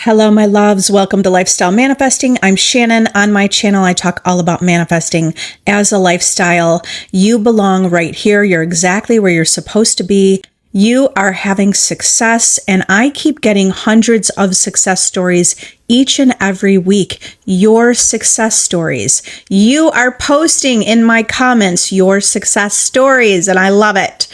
Hello, my loves. Welcome to Lifestyle Manifesting. I'm Shannon. On my channel, I talk all about manifesting as a lifestyle. You belong right here. You're exactly where you're supposed to be. You are having success, and I keep getting hundreds of success stories each and every week. Your success stories. You are posting in my comments your success stories, and I love it.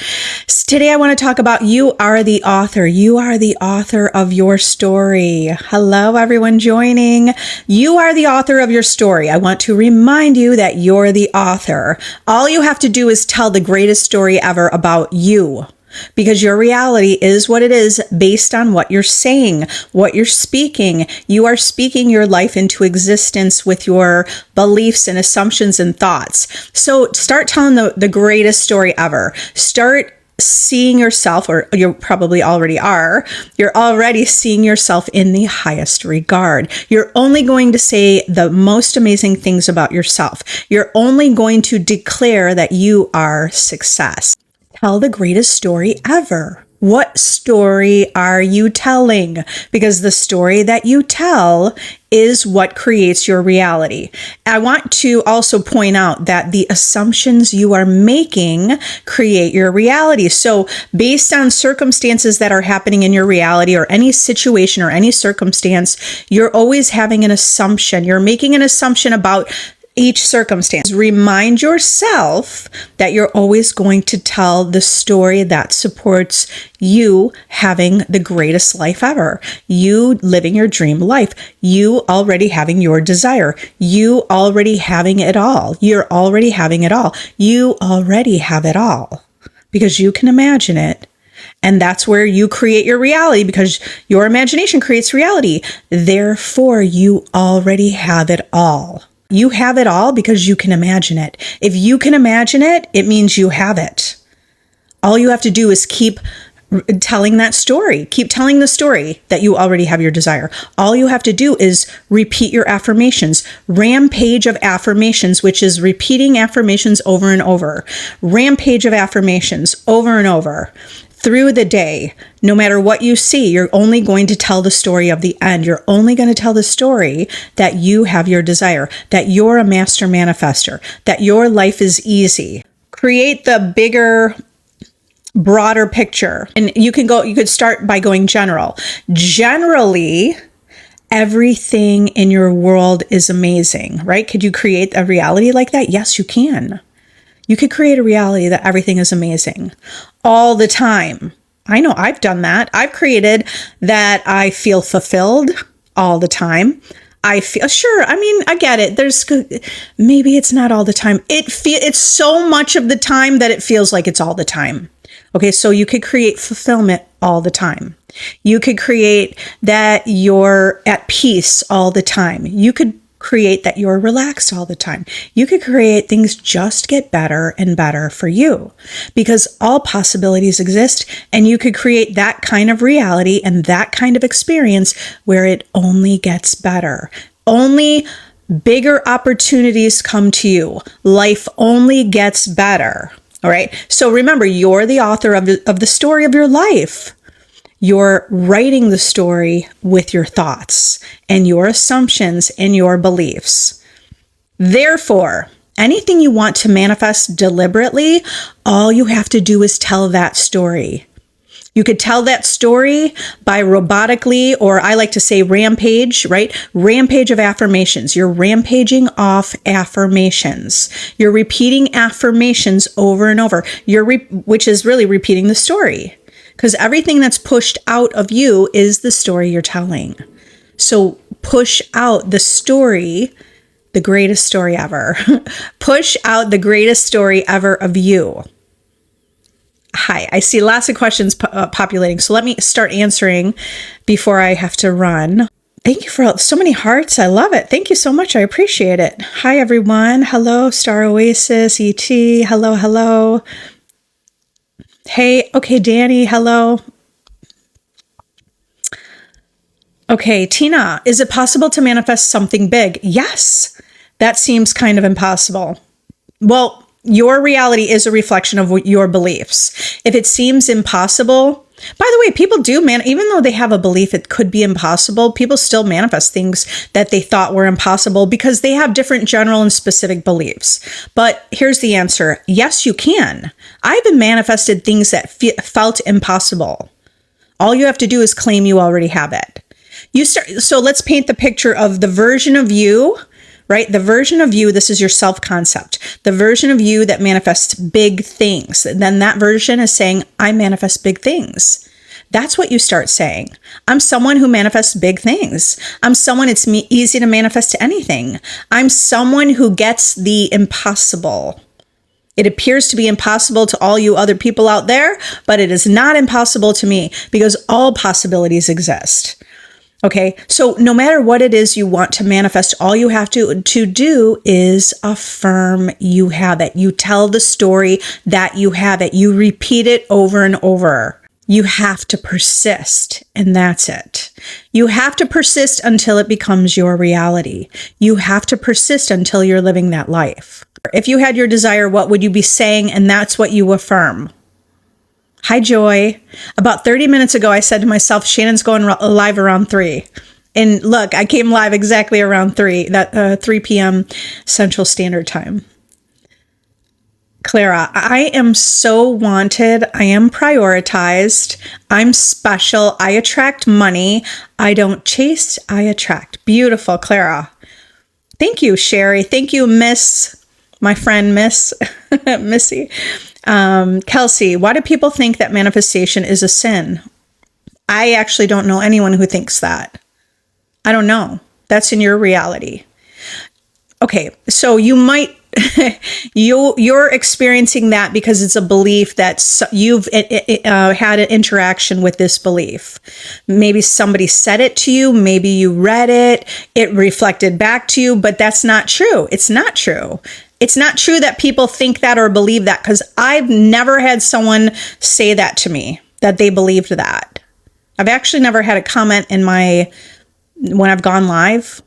Today, I want to talk about you are the author. You are the author of your story. Hello, everyone joining. You are the author of your story. I want to remind you that you're the author. All you have to do is tell the greatest story ever about you. Because your reality is what it is based on what you're saying, what you're speaking. You are speaking your life into existence with your beliefs and assumptions and thoughts. So start telling the greatest story ever. Start seeing yourself, or you probably already are, you're already seeing yourself in the highest regard. You're only going to say the most amazing things about yourself. You're only going to declare that you are success. Tell the greatest story ever. What story are you telling? Because the story that you tell is what creates your reality. I want to also point out that the assumptions you are making create your reality. So based on circumstances that are happening in your reality, or any situation or any circumstance, you're always having an assumption. You're making an assumption about each circumstance. Remind yourself that you're always going to tell the story that supports you having the greatest life ever. You living your dream life. You already having your desire. You already having it all. You're already having it all. You already have it all because you can imagine it. And that's where you create your reality, because your imagination creates reality. Therefore, you already have it all. You have it all because you can imagine it. If you can imagine it, it means you have it. All you have to do is keep telling that story. Keep telling the story that you already have your desire. All you have to do is repeat your affirmations. Rampage of affirmations, which is repeating affirmations over and over. Rampage of affirmations over and over. Through the day, no matter what you see, you're only going to tell the story of the end. You're only going to tell the story that you have your desire, that you're a master manifester, that your life is easy. Create the bigger, broader picture. And you could start by going general. Generally, everything in your world is amazing, right? Could you create a reality like that? Yes, you can. You could create a reality that everything is amazing all the time. I know I've done that. I've created that I feel fulfilled all the time. I feel sure. I mean, I get it. Maybe it's not all the time. It's so much of the time that it feels like it's all the time. Okay, so you could create fulfillment all the time. You could create that you're at peace all the time. You could create that you're relaxed all the time. You could create things just get better and better for you, because all possibilities exist, and you could create that kind of reality and that kind of experience where it only gets better. Only bigger opportunities come to you. Life only gets better. All right. So remember, you're the author of the story of your life. You're writing the story with your thoughts and your assumptions and your beliefs. Therefore, anything you want to manifest deliberately, all you have to do is tell that story. You could tell that story by robotically, or I like to say rampage, right? Rampage of affirmations. You're rampaging off affirmations. You're repeating affirmations over and over, which is really repeating the story. Because everything that's pushed out of you is the story you're telling. So push out the story, the greatest story ever. Push out the greatest story ever of you. Hi, I see lots of questions populating. So let me start answering before I have to run. Thank you for so many hearts. I love it. Thank you so much. I appreciate it. Hi, everyone. Hello, Star Oasis, ET. Hello, hello. Hey, okay, Danny, hello. Okay, Tina, is it possible to manifest something big? Yes, that seems kind of impossible. Well, your reality is a reflection of your beliefs. If it seems impossible, By the way, people do, even though they have a belief it could be impossible, people still manifest things that they thought were impossible because they have different general and specific beliefs. But here's the answer. Yes, you can. I've manifested things that felt impossible. All you have to do is claim you already have it. So let's paint the picture of the version of you, right? The version of you, this is your self-concept. The version of you that manifests big things. Then that version is saying, I manifest big things. That's what you start saying. I'm someone who manifests big things. I'm someone it's easy to manifest anything. I'm someone who gets the impossible. It appears to be impossible to all you other people out there, but it is not impossible to me because all possibilities exist. Okay, so no matter what it is you want to manifest, all you have to do is affirm you have it. You tell the story that you have it. You repeat it over and over. You have to persist, and that's it. You have to persist until it becomes your reality. You have to persist until you're living that life. If you had your desire, what would you be saying? And that's what you affirm. Hi, Joy. About 30 minutes ago, I said to myself, Shannon's going live around 3. And look, I came live exactly around 3 p.m. Central Standard Time. Clara, I am so wanted. I am prioritized. I'm special. I attract money. I don't chase. I attract. Beautiful, Clara. Thank you, Sherry. Thank you, my friend, Missy. Kelsey, why do people think that manifestation is a sin? I actually don't know anyone who thinks that. I don't know. That's in your reality. Okay, so you might, you're experiencing that because it's a belief that you've had an interaction with this belief. Maybe somebody said it to you. Maybe you read it. It reflected back to you, but that's not true. It's not true. It's not true that people think that or believe that because I've never had someone say that to me, that they believed that. I've actually never had a comment when I've gone live.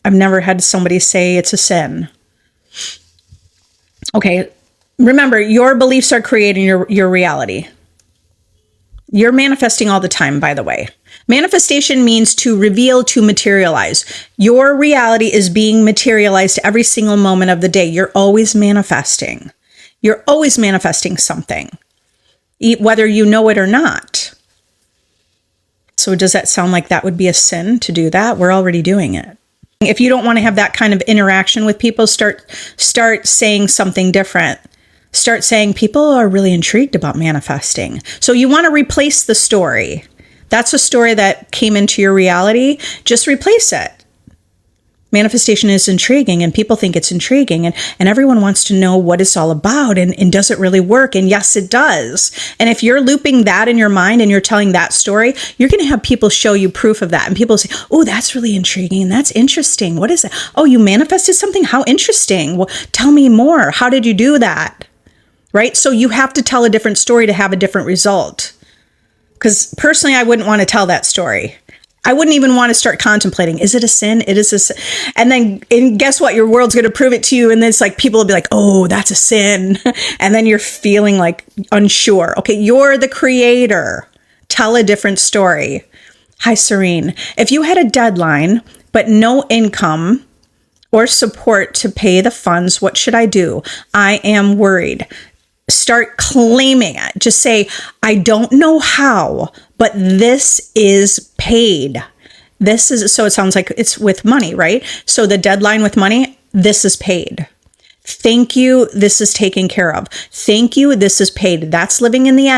I've never had somebody say it's a sin. Okay, remember, your beliefs are creating your reality. You're manifesting all the time, by the way. Manifestation means to reveal, to materialize. Your reality is being materialized every single moment of the day. You're always manifesting. You're always manifesting something, whether you know it or not. So does that sound like that would be a sin to do that? We're already doing it. If you don't want to have that kind of interaction with people, start saying something different. Start saying people are really intrigued about manifesting. So you want to replace the story. That's a story that came into your reality. Just replace it. Manifestation is intriguing and people think it's intriguing and everyone wants to know what it's all about and does it really work? And yes, it does. And if you're looping that in your mind and you're telling that story, you're going to have people show you proof of that. And people say, oh, that's really intriguing. And that's interesting. What is that? Oh, you manifested something? How interesting. Well, tell me more. How did you do that? Right? So you have to tell a different story to have a different result. Because personally, I wouldn't want to tell that story. I wouldn't even want to start contemplating, is it a sin? It is a sin. And guess what? Your world's going to prove it to you. And then it's like, people will be like, oh, that's a sin. And then you're feeling like unsure. Okay, you're the creator. Tell a different story. Hi, Serene. If you had a deadline, but no income or support to pay the funds, what should I do? I am worried. Start claiming it. Just say, I don't know how, but this is paid. So it sounds like it's with money, right? So the deadline with money, this is paid. Thank you. This is taken care of. Thank you. This is paid. That's living in the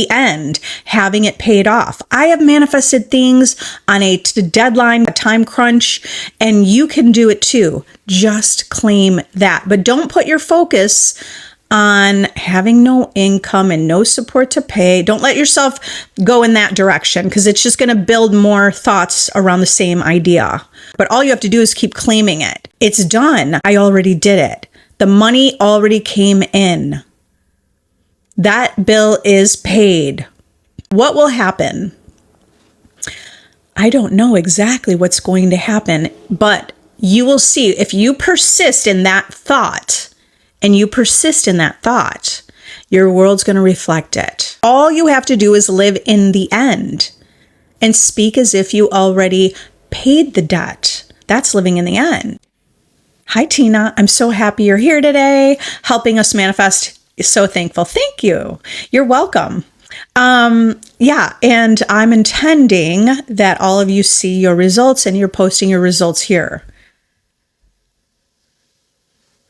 end, having it paid off. I have manifested things on a deadline, a time crunch, and you can do it too. Just claim that, but don't put your focus on having no income and no support to pay. Don't let yourself go in that direction because it's just going to build more thoughts around the same idea. But all you have to do is keep claiming it. It's done. I already did it. The money already came in. That bill is paid. What will happen? I don't know exactly what's going to happen, but you will see if you persist in that thought. And you persist in that thought, your world's going to reflect it. All you have to do is live in the end and speak as if you already paid the debt. That's living in the end. Hi, Tina. I'm so happy you're here today, helping us manifest. So thankful. Thank you. You're welcome. Yeah, and I'm intending that all of you see your results and you're posting your results here.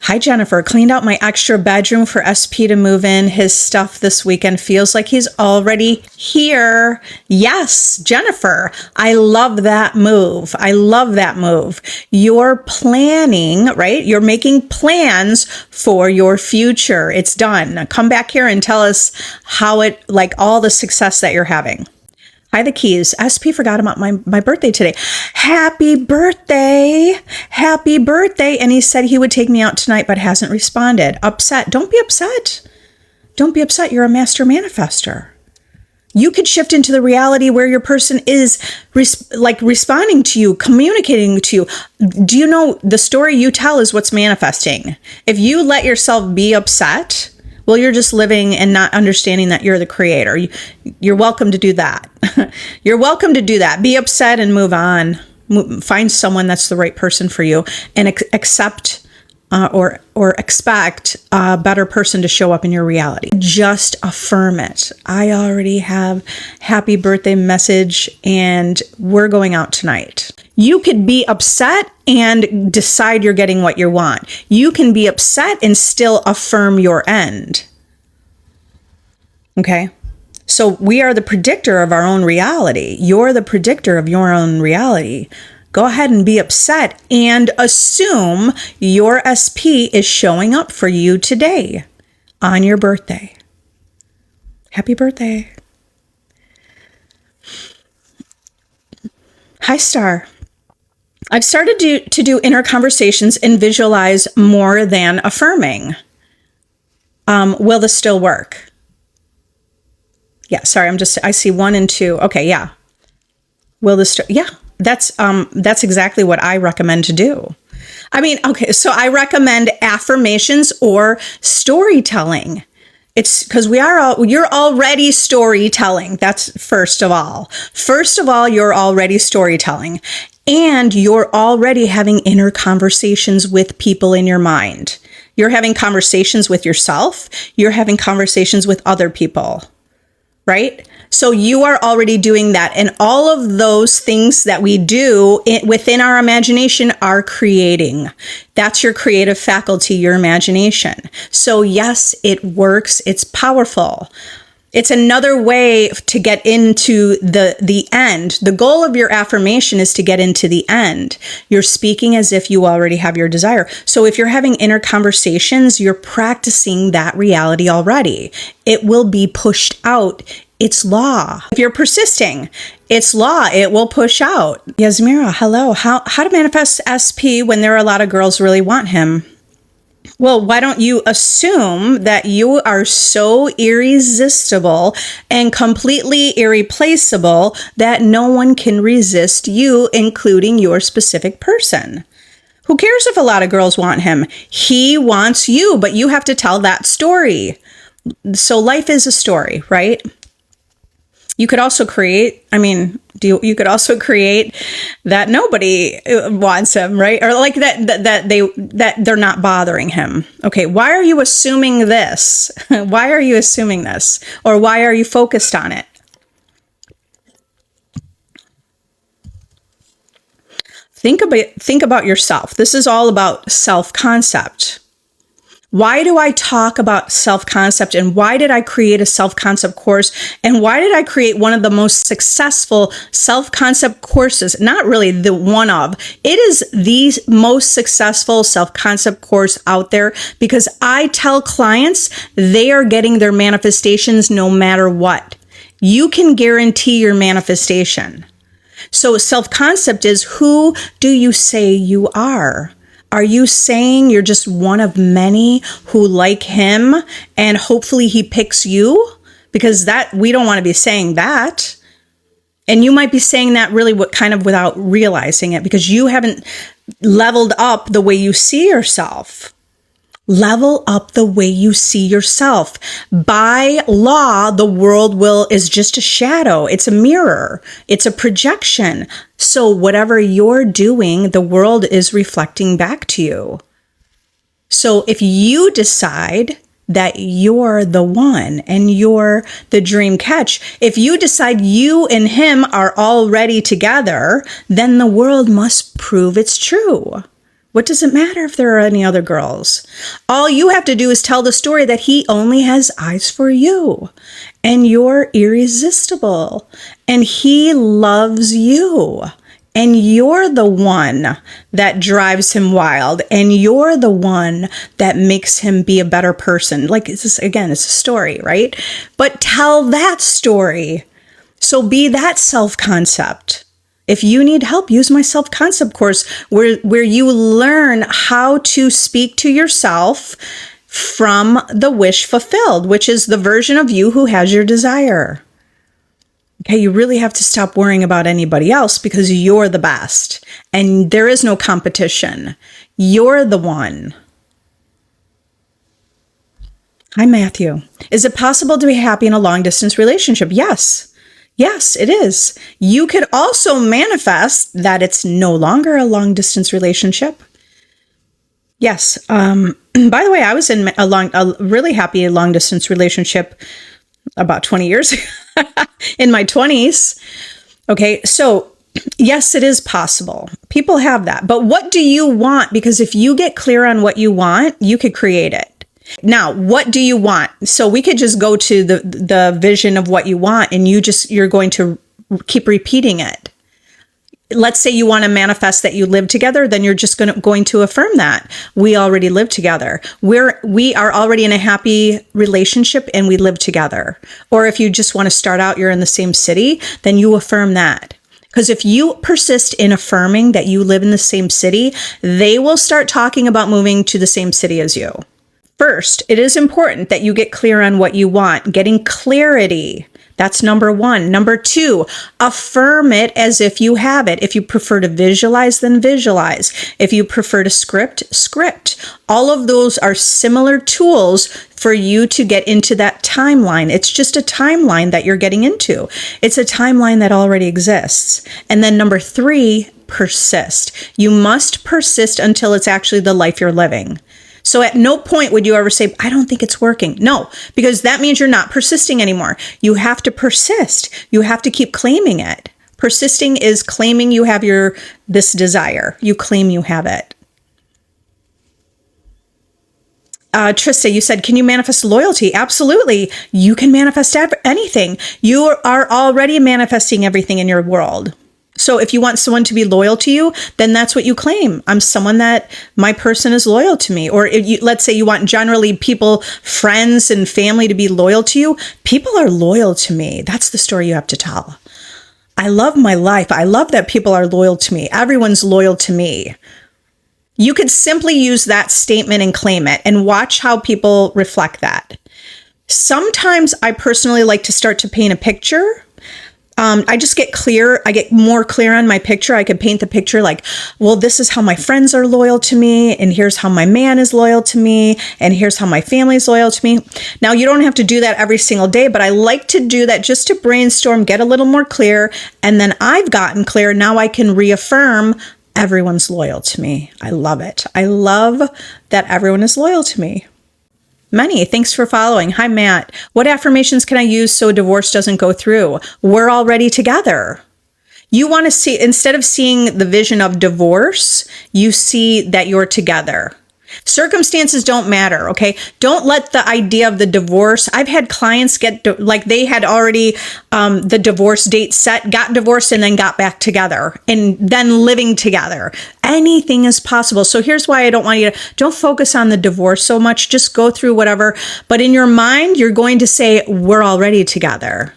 Hi, Jennifer. Cleaned out my extra bedroom for SP to move in his stuff this weekend. Feels like he's already here. Yes, Jennifer. I love that move. I love that move. You're planning, right? You're making plans for your future. It's done. Now come back here and tell us how it, like all the success that you're having. Hi, the keys. SP forgot about my birthday today. Happy birthday. Happy birthday. And he said he would take me out tonight, but hasn't responded. Upset. Don't be upset. Don't be upset. You're a master manifester. You could shift into the reality where your person is responding to you, communicating to you. Do you know the story you tell is what's manifesting? If you let yourself be upset, well, you're just living and not understanding that you're the creator. You're welcome to do that. You're welcome to do that. Be upset and move on. Find someone that's the right person for you and accept or expect a better person to show up in your reality. Just affirm it. I already have happy birthday message and we're going out tonight. You could be upset and decide you're getting what you want. You can be upset and still affirm your end. Okay? So we are the predictor of our own reality. You're the predictor of your own reality. Go ahead and be upset and assume your SP is showing up for you today on your birthday. Happy birthday. Hi, Star. I've started to do inner conversations and visualize more than affirming. Will this still work? Yeah, sorry, I see 1 and 2. Okay, yeah. Will this, yeah, that's exactly what I recommend to do. I mean, okay, so I recommend affirmations or storytelling. It's because you're already storytelling. That's first of all. First of all, you're already storytelling. And you're already having inner conversations with people in your mind. You're having conversations with yourself. You're having conversations with other people, right? So you are already doing that. And all of those things that we do within our imagination are creating. That's your creative faculty, your imagination. So yes, it works. It's powerful. It's another way to get into the end. The goal of your affirmation is to get into the end. You're speaking as if you already have your desire. So if you're having inner conversations, you're practicing that reality already. It will be pushed out. It's law. If you're persisting, it's law. It will push out. Yasmira, hello. How to manifest SP when there are a lot of girls really want him? Well, why don't you assume that you are so irresistible and completely irreplaceable that no one can resist you, including your specific person? Who cares if a lot of girls want him? He wants you, but you have to tell that story. So life is a story, right? You could also create, you could also create that nobody wants him, right? Or like that they're not bothering him. Okay, why are you assuming this? Why are you assuming this? Or why are you focused on it? Think about yourself. This is all about self-concept. Why do I talk about self-concept, and why did I create a self-concept course, and why did I create one of the most successful self-concept courses? Not really the one of. It is the most successful self-concept course out there because I tell clients they are getting their manifestations no matter what. You can guarantee your manifestation. So self-concept is, who do you say you are? Are you saying you're just one of many who like him and hopefully he picks you? Because we don't want to be saying that. And you might be saying that really without realizing it because you haven't leveled up the way you see yourself. Level up the way you see yourself. By law, the world is just a shadow. It's a mirror. It's a projection. So whatever you're doing, the world is reflecting back to you. So if you decide that you're the one and you're the dream catch, if you decide you and him are already together, then the world must prove it's true. What does it matter if there are any other girls? All you have to do is tell the story that he only has eyes for you and you're irresistible and he loves you and you're the one that drives him wild and you're the one that makes him be a better person. Like, it's just, again, it's a story, right? But tell that story. So be that self-concept. If you need help, use my self-concept course where you learn how to speak to yourself from the wish fulfilled, which is the version of you who has your desire. Okay, you really have to stop worrying about anybody else because you're the best and there is no competition. You're the one. Hi, Matthew. Is it possible to be happy in a long-distance relationship? Yes. Yes, it is. You could also manifest that it's no longer a long-distance relationship. Yes. By the way, I was in a really happy long-distance relationship about 20 years in my 20s. Okay, so yes, it is possible. People have that. But what do you want? Because if you get clear on what you want, you could create it. Now, what do you want? So we could just go to the vision of what you want and you're going to keep repeating it. Let's say you want to manifest that you live together, then you're just going to affirm that. We already live together. We are already in a happy relationship and we live together. Or if you just want to start out, you're in the same city, then you affirm that. Because if you persist in affirming that you live in the same city, they will start talking about moving to the same city as you. First, it is important that you get clear on what you want. Getting clarity. That's number one. Number two, affirm it as if you have it. If you prefer to visualize, then visualize. If you prefer to script. All of those are similar tools for you to get into that timeline. It's just a timeline that you're getting into. It's a timeline that already exists. And then number three, persist. You must persist until it's actually the life you're living. So at no point would you ever say, I don't think it's working. No, because that means you're not persisting anymore. You have to persist. You have to keep claiming it. Persisting is claiming you have this desire. You claim you have it. Trista, you said, can you manifest loyalty? Absolutely. You can manifest anything. You are already manifesting everything in your world. So if you want someone to be loyal to you, then that's what you claim. I'm someone that my person is loyal to me. Or let's say you want generally people, friends and family to be loyal to you. People are loyal to me. That's the story you have to tell. I love my life. I love that people are loyal to me. Everyone's loyal to me. You could simply use that statement and claim it and watch how people reflect that. Sometimes I personally like to start to paint a picture. I just get clear. I get more clear on my picture. I could paint the picture like, well, this is how my friends are loyal to me. And here's how my man is loyal to me. And here's how my family is loyal to me. Now, you don't have to do that every single day, but I like to do that just to brainstorm, get a little more clear. And then I've gotten clear. Now I can reaffirm everyone's loyal to me. I love it. I love that everyone is loyal to me. Many, thanks for following. Hi, Matt. What affirmations can I use so divorce doesn't go through? We're already together. You want to see, instead of seeing the vision of divorce, you see that you're together. Circumstances don't matter, okay? Don't let the idea of the divorce. I've had clients like they had already the divorce date set, got divorced, and then got back together, and then living together. Anything is possible. So here's why I don't want you to, don't focus on the divorce so much. Just go through whatever. But in your mind, you're going to say, we're already together.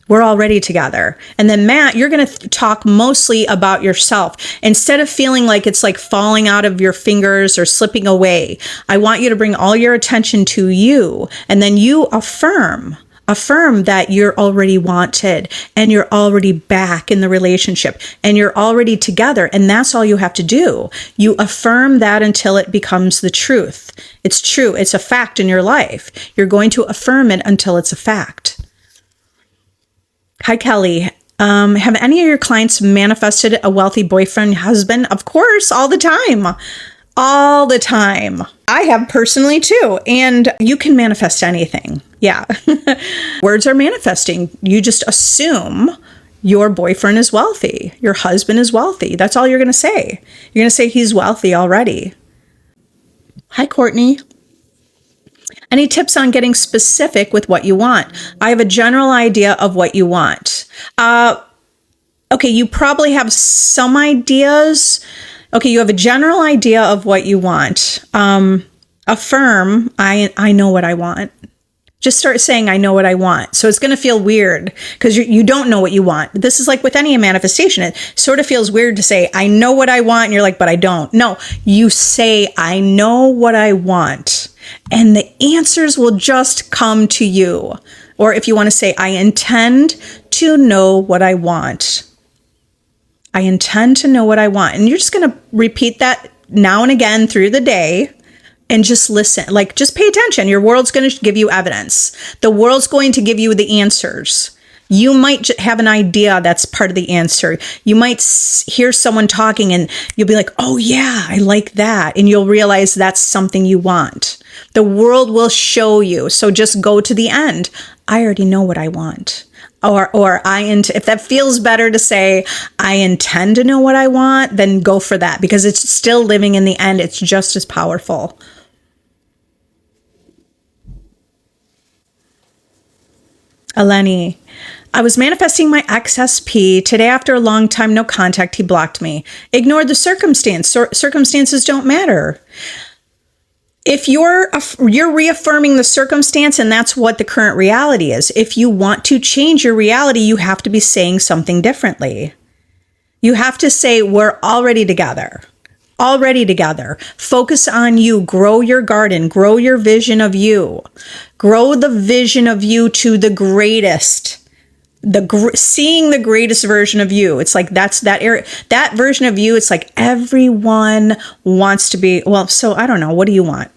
We're already together. And then Matt, you're going to talk mostly about yourself. Instead of feeling like it's like falling out of your fingers or slipping away, I want you to bring all your attention to you. And then you affirm, Affirm that you're already wanted and you're already back in the relationship and you're already together. And that's all you have to do. You affirm that until it becomes the truth. It's true. It's a fact in your life. You're going to affirm it until it's a fact. Hi, Kelly. Have any of your clients manifested a wealthy boyfriend, husband? Of course, all the time. All the time. I have personally too. And you can manifest anything. Yeah. Words are manifesting. You just assume your boyfriend is wealthy. Your husband is wealthy. That's all you're going to say. You're going to say he's wealthy already. Hi, Courtney. Any tips on getting specific with what you want? I have a general idea of what you want. Okay, you probably have some ideas. Okay, you have a general idea of what you want. Affirm, I know what I want. Just start saying, I know what I want. So it's going to feel weird because you don't know what you want. This is like with any manifestation. It sort of feels weird to say, I know what I want. And you're like, but I don't. No, you say, I know what I want. And the answers will just come to you. Or if you want to say, I intend to know what I want. I intend to know what I want. And you're just going to repeat that now and again through the day. And just listen, like just pay attention. Your world's going to give you evidence. The world's going to give you the answers. You might have an idea that's part of the answer. You might hear someone talking and you'll be like, oh yeah, I like that. And you'll realize that's something you want. The world will show you. So just go to the end. I already know what I want. Or if that feels better to say, I intend to know what I want, then go for that because it's still living in the end. It's just as powerful. Eleni, I was manifesting my ex-SP. Today, after a long time, no contact, he blocked me. Ignored the circumstance. Circumstances don't matter. If you're reaffirming the circumstance, and that's what the current reality is. If you want to change your reality, you have to be saying something differently. You have to say, we're already together. Already together. Focus on you. Grow your garden. Grow your vision of you. Grow the vision of you to the greatest. Seeing the greatest version of you. It's like that's that area, that version of you. It's like everyone wants to be. Well, so I don't know. What do you want?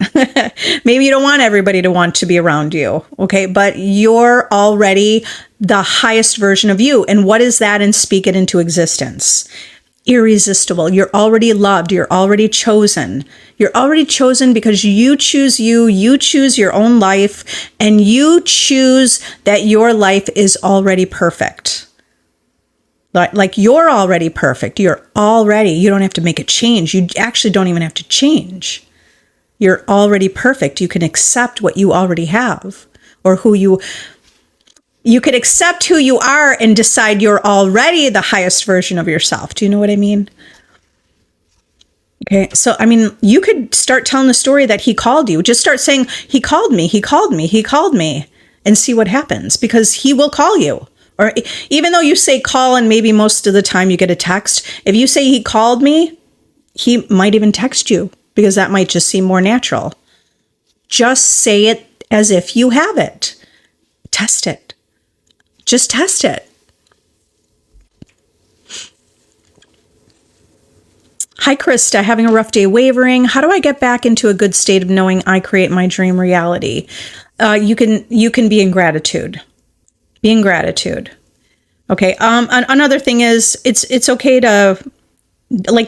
Maybe you don't want everybody to want to be around you. Okay, but you're already the highest version of you. And what is that? And speak it into existence. Irresistible. You're already loved. You're already chosen. You're already chosen because you choose you choose your own life, and you choose that your life is already perfect. Like you're already perfect. You don't have to make a change. You actually don't even have to change. You're already perfect. You can accept what you already have or you could accept who you are and decide you're already the highest version of yourself. Do you know what I mean? Okay. So, I mean, you could start telling the story that he called you. Just start saying, he called me, and see what happens because he will call you. Or even though you say call and maybe most of the time you get a text, if you say he called me, he might even text you because that might just seem more natural. Just say it as if you have it. Test it. Just test it. Hi, Krista. Having a rough day wavering. How do I get back into a good state of knowing I create my dream reality? You can be in gratitude. Be in gratitude. Okay. Another thing is it's okay to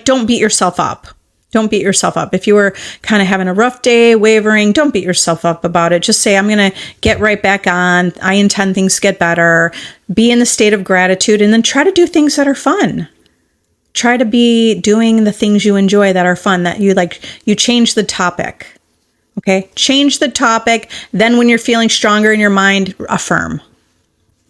don't beat yourself up. Don't beat yourself up. If you were kind of having a rough day, wavering, don't beat yourself up about it. Just say, I'm going to get right back on. I intend things to get better. Be in the state of gratitude and then try to do things that are fun. Try to be doing the things you enjoy that are fun, that you change the topic. Okay. Change the topic. Then when you're feeling stronger in your mind, affirm.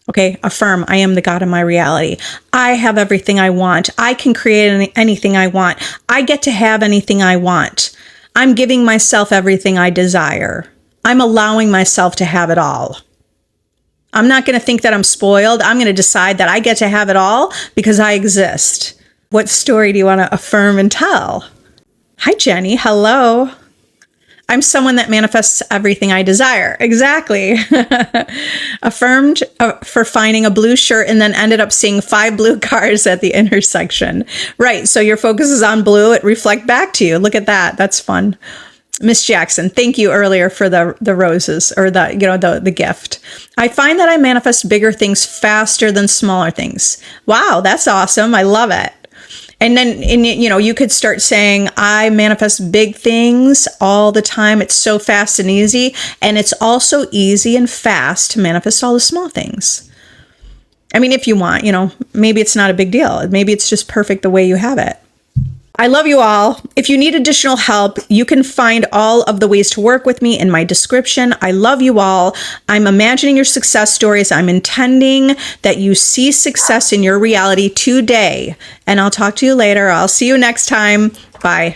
Okay, affirm, I am the God of my reality. I have everything I want. I can create anything I want. I get to have anything I want. I'm giving myself everything I desire. I'm allowing myself to have it all. I'm not going to think that I'm spoiled. I'm going to decide that I get to have it all because I exist. What story do you want to affirm and tell? Hi, Jenny. Hello. I'm someone that manifests everything I desire. Exactly. Affirmed for finding a blue shirt and then ended up seeing 5 blue cars at the intersection. Right. So your focus is on blue. It reflects back to you. Look at that. That's fun. Miss Jackson, thank you earlier for the roses, or the gift. I find that I manifest bigger things faster than smaller things. Wow, that's awesome. I love it. And then, you could start saying, I manifest big things all the time. It's so fast and easy. And it's also easy and fast to manifest all the small things. I mean, if you want, maybe it's not a big deal. Maybe it's just perfect the way you have it. I love you all. If you need additional help, you can find all of the ways to work with me in my description. I love you all. I'm imagining your success stories. I'm intending that you see success in your reality today. And I'll talk to you later. I'll see you next time. Bye.